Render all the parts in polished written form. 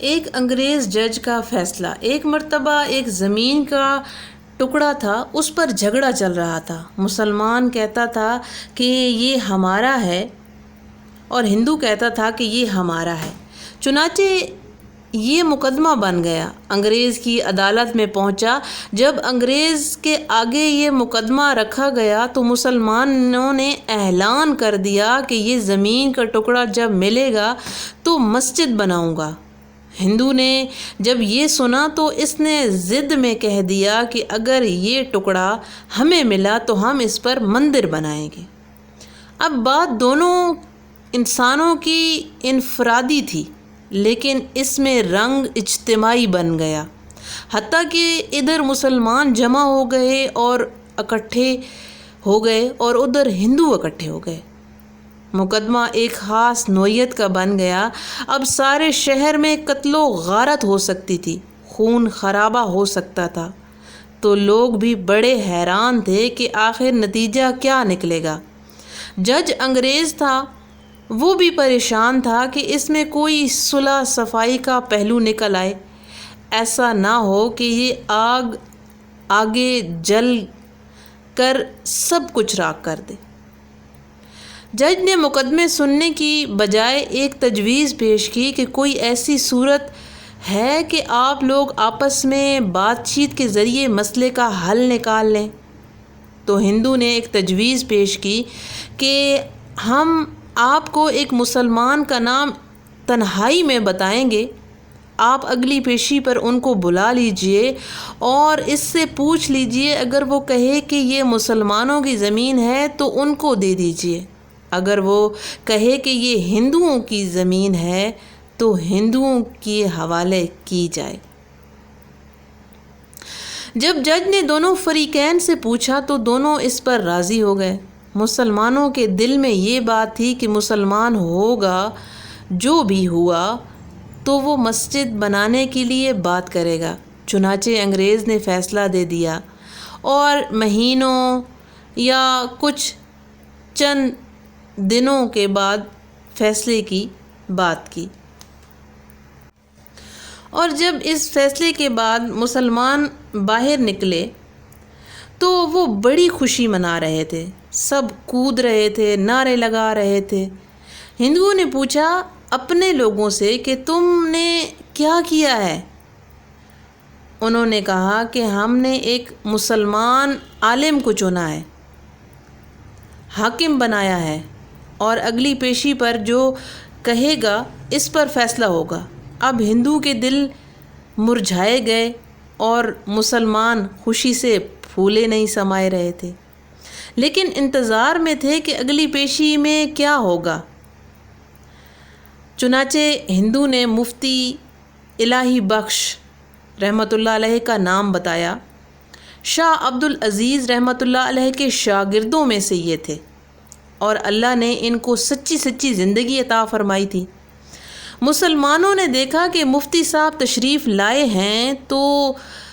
ایک انگریز جج کا فیصلہ۔ ایک مرتبہ ایک زمین کا ٹکڑا تھا، اس پر جھگڑا چل رہا تھا۔ مسلمان کہتا تھا کہ یہ ہمارا ہے اور ہندو کہتا تھا کہ یہ ہمارا ہے۔ چنانچہ یہ مقدمہ بن گیا، انگریز کی عدالت میں پہنچا۔ جب انگریز کے آگے یہ مقدمہ رکھا گیا تو مسلمانوں نے اعلان کر دیا کہ یہ زمین کا ٹکڑا جب ملے گا تو مسجد بناؤں گا۔ ہندو نے جب یہ سنا تو اس نے ضد میں کہہ دیا کہ اگر یہ ٹکڑا ہمیں ملا تو ہم اس پر مندر بنائیں گے۔ اب بات دونوں انسانوں کی انفرادی تھی، لیکن اس میں رنگ اجتماعی بن گیا، حتیٰ کہ ادھر مسلمان جمع ہو گئے اور اکٹھے ہو گئے اور ادھر ہندو اکٹھے ہو گئے۔ مقدمہ ایک خاص نوعیت کا بن گیا۔ اب سارے شہر میں قتل و غارت ہو سکتی تھی، خون خرابہ ہو سکتا تھا، تو لوگ بھی بڑے حیران تھے کہ آخر نتیجہ کیا نکلے گا۔ جج انگریز تھا، وہ بھی پریشان تھا کہ اس میں کوئی صلح صفائی کا پہلو نکل آئے، ایسا نہ ہو کہ یہ آگ آگے جل کر سب کچھ راکھ کر دے۔ جج نے مقدمے سننے کی بجائے ایک تجویز پیش کی کہ کوئی ایسی صورت ہے کہ آپ لوگ آپس میں بات چیت کے ذریعے مسئلے کا حل نکال لیں۔ تو ہندو نے ایک تجویز پیش کی کہ ہم آپ کو ایک مسلمان کا نام تنہائی میں بتائیں گے، آپ اگلی پیشی پر ان کو بلا لیجئے اور اس سے پوچھ لیجئے، اگر وہ کہے کہ یہ مسلمانوں کی زمین ہے تو ان کو دے دیجئے، اگر وہ کہے کہ یہ ہندوؤں کی زمین ہے تو ہندوؤں کے حوالے کی جائے۔ جب جج نے دونوں فریقین سے پوچھا تو دونوں اس پر راضی ہو گئے۔ مسلمانوں کے دل میں یہ بات تھی کہ مسلمان ہوگا جو بھی ہوا تو وہ مسجد بنانے کے لیے بات کرے گا۔ چنانچہ انگریز نے فیصلہ دے دیا اور مہینوں یا کچھ چند دنوں کے بعد فیصلے کی بات کی، اور جب اس فیصلے کے بعد مسلمان باہر نکلے تو وہ بڑی خوشی منا رہے تھے، سب کود رہے تھے، نعرے لگا رہے تھے۔ ہندوؤں نے پوچھا اپنے لوگوں سے کہ تم نے کیا کیا ہے؟ انہوں نے کہا کہ ہم نے ایک مسلمان عالم کو چنا ہے، حاکم بنایا ہے، اور اگلی پیشی پر جو کہے گا اس پر فیصلہ ہوگا۔ اب ہندو کے دل مرجھائے گئے اور مسلمان خوشی سے پھولے نہیں سمائے رہے تھے، لیکن انتظار میں تھے کہ اگلی پیشی میں کیا ہوگا۔ چنانچہ ہندو نے مفتی الہی بخش رحمۃ اللہ علیہ کا نام بتایا۔ شاہ عبد العزیز رحمۃ اللہ علیہ کے شاگردوں میں سے یہ تھے، اور اللہ نے ان کو سچی سچی زندگی عطا فرمائی تھی۔ مسلمانوں نے دیکھا کہ مفتی صاحب تشریف لائے ہیں تو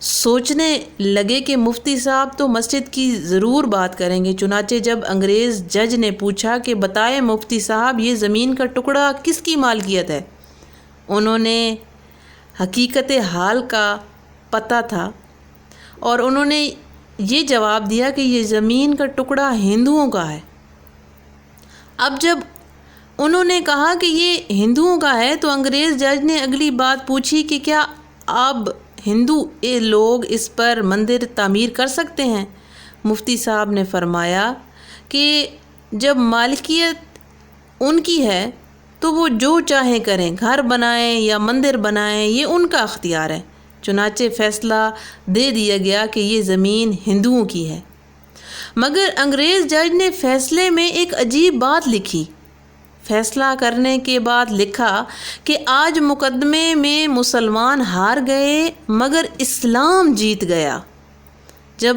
سوچنے لگے کہ مفتی صاحب تو مسجد کی ضرور بات کریں گے۔ چنانچہ جب انگریز جج نے پوچھا کہ بتائیں مفتی صاحب، یہ زمین کا ٹکڑا کس کی مالکیت ہے؟ انہوں نے حقیقت حال کا پتہ تھا اور انہوں نے یہ جواب دیا کہ یہ زمین کا ٹکڑا ہندوؤں کا ہے۔ اب جب انہوں نے کہا کہ یہ ہندوؤں کا ہے تو انگریز جج نے اگلی بات پوچھی کہ کیا اب ہندو لوگ اس پر مندر تعمیر کر سکتے ہیں؟ مفتی صاحب نے فرمایا کہ جب مالکیت ان کی ہے تو وہ جو چاہیں کریں، گھر بنائیں یا مندر بنائیں، یہ ان کا اختیار ہے۔ چنانچہ فیصلہ دے دیا گیا کہ یہ زمین ہندوؤں کی ہے، مگر انگریز جج نے فیصلے میں ایک عجیب بات لکھی۔ فیصلہ کرنے کے بعد لکھا کہ آج مقدمے میں مسلمان ہار گئے مگر اسلام جیت گیا۔ جب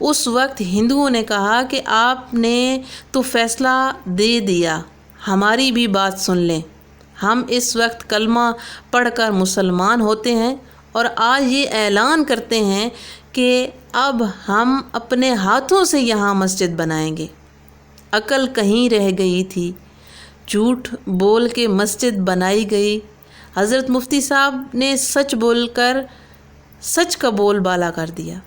اس وقت ہندوؤں نے کہا کہ آپ نے تو فیصلہ دے دیا، ہماری بھی بات سن لیں۔ ہم اس وقت کلمہ پڑھ کر مسلمان ہوتے ہیں اور آج یہ اعلان کرتے ہیں کہ اب ہم اپنے ہاتھوں سے یہاں مسجد بنائیں گے۔ عقل کہیں رہ گئی تھی، جھوٹ بول کے مسجد بنائی گئی۔ حضرت مفتی صاحب نے سچ بول کر سچ کا بول بالا کر دیا۔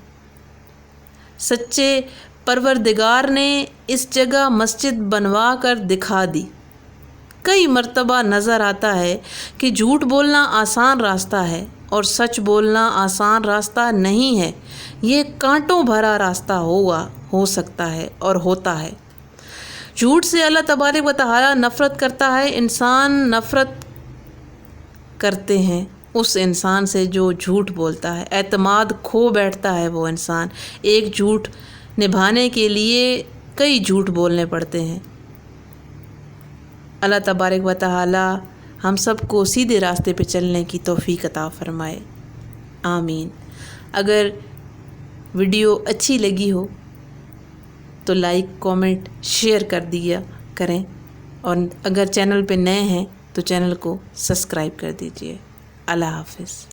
سچے پروردگار نے اس جگہ مسجد بنوا کر دکھا دی۔ کئی مرتبہ نظر آتا ہے کہ جھوٹ بولنا آسان راستہ ہے اور سچ بولنا آسان راستہ نہیں ہے، یہ کانٹوں بھرا راستہ ہو سکتا ہے اور ہوتا ہے۔ جھوٹ سے اللہ تبارک و تعالیٰ نفرت کرتا ہے۔ انسان نفرت کرتے ہیں اس انسان سے جو جھوٹ بولتا ہے، اعتماد کھو بیٹھتا ہے وہ انسان۔ ایک جھوٹ نبھانے کے لیے کئی جھوٹ بولنے پڑتے ہیں۔ اللہ تبارک و تعالیٰ ہم سب کو سیدھے راستے پہ چلنے کی توفیق عطا فرمائے، آمین۔ اگر ویڈیو اچھی لگی ہو تو لائک، کامنٹ، شیئر کر دیا کریں، اور اگر چینل پہ نئے ہیں تو چینل کو سبسکرائب کر دیجیے۔ اللہ حافظ۔